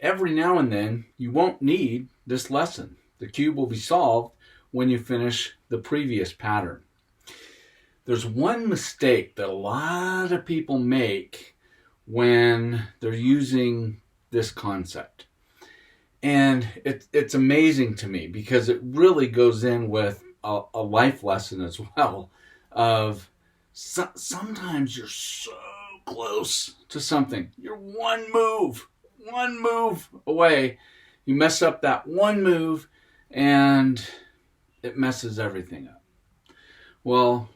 every now and then you won't need this lesson. The cube will be solved when you finish the previous pattern. There's one mistake that a lot of people make when they're using this concept. And it's amazing to me because it really goes in with a life lesson as well of sometimes you're so close to something. You're one move away. You mess up that one move and it messes everything up. Well,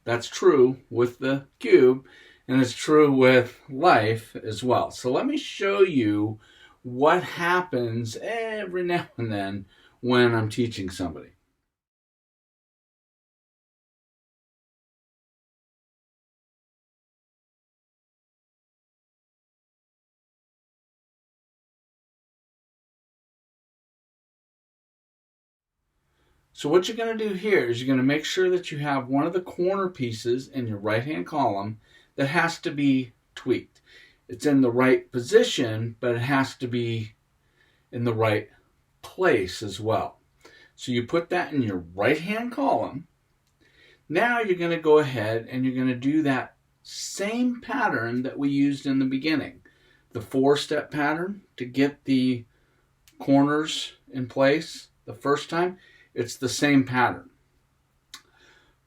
that's true with the cube and it's true with life as well. So let me show you what happens every now and then when I'm teaching somebody. So what you're going to do here is you're going to make sure that you have one of the corner pieces in your right-hand column that has to be tweaked. It's in the right position, but it has to be in the right place as well. So you put that in your right-hand column. Now you're going to go ahead and you're going to do that same pattern that we used in the beginning. The 4-step pattern to get the corners in place the first time. It's the same pattern.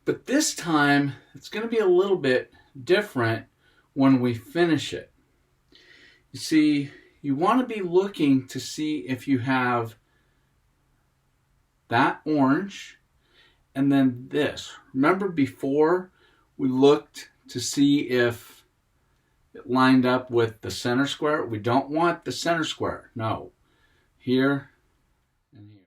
But this time, it's going to be a little bit different when we finish it. You see, you want to be looking to see if you have that orange and then this. Remember before we looked to see if it lined up with the center square? We don't want the center square. No. Here and here.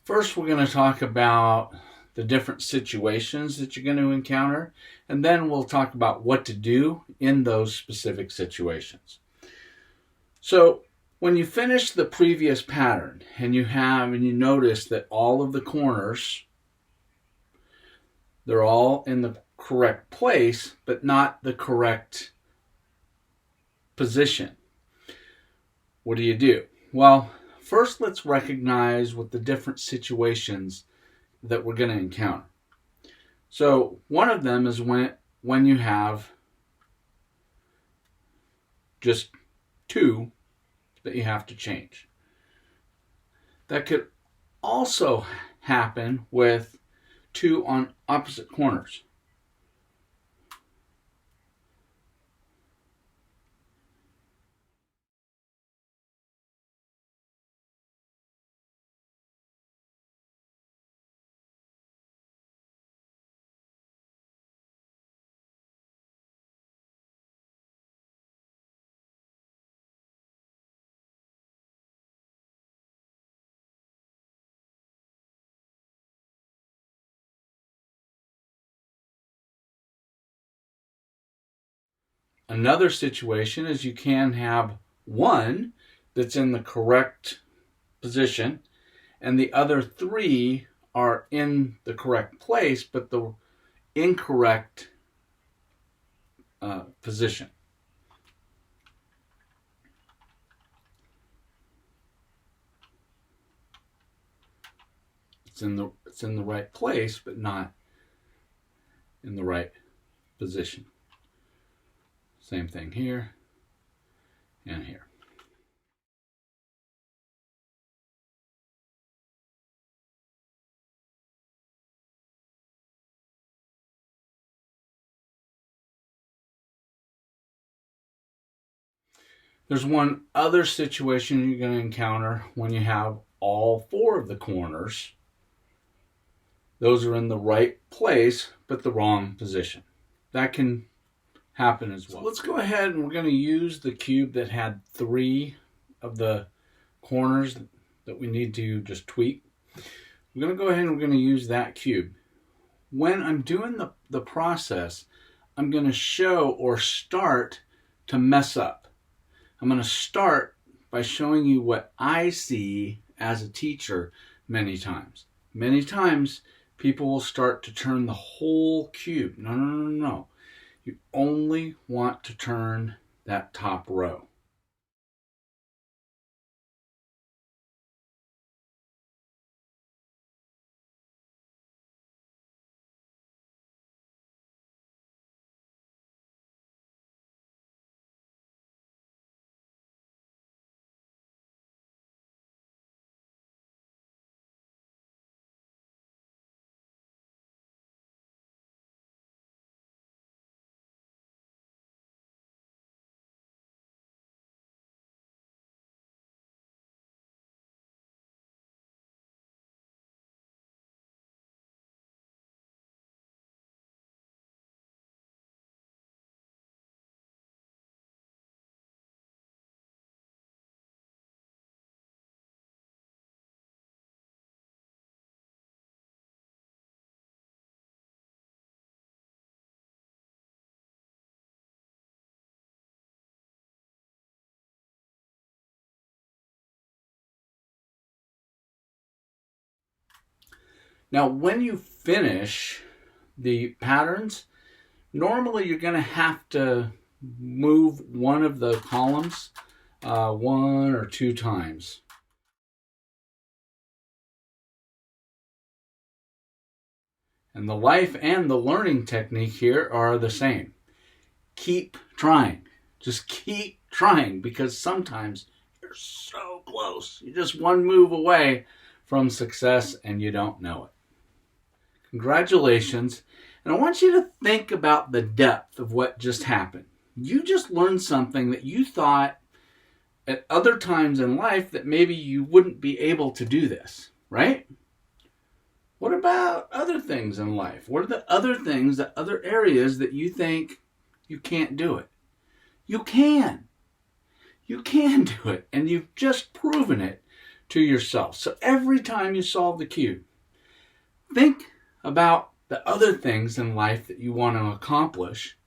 First, we're going to talk about the different situations that you're going to encounter, and then we'll talk about what to do in those specific situations. So, when you finish the previous pattern and you notice that all of the corners, they're all in the correct place, but not the correct position. What do? Well, first, let's recognize what the different situations that we're going to encounter. So one of them is when you have just two that you have to change. That could also happen with two on opposite corners. Another situation is you can have one that's in the correct position and the other three are in the correct place but the incorrect position. It's in the right place but not in the right position. Same thing here and here. There's one other situation you're going to encounter when you have all four of the corners. Those are in the right place, but the wrong position. That can happen as well. So let's go ahead and we're going to use the cube that had 3 of the corners that we need to just tweak. We're going to go ahead and we're going to use that cube. When I'm doing the process, I'm going to show or start to mess up. I'm going to start by showing you what I see as a teacher many times. Many times people will start to turn the whole cube. No, no, no, no. You only want to turn that top row. Now, when you finish the patterns, normally you're going to have to move one of the columns 1 or 2 times. And the life and the learning technique here are the same. Keep trying. Just keep trying, because sometimes you're so close. You're just one move away from success and you don't know it. Congratulations. And I want you to think about the depth of what just happened. You just learned something that you thought at other times in life that maybe you wouldn't be able to do this, right? What about other things in life? What are the other things, the other areas that you think you can't do it? You can. You can do it, and you've just proven it to yourself. So every time you solve the cube, think about the other things in life that you want to accomplish,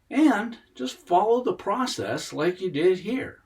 and just follow the process like you did here.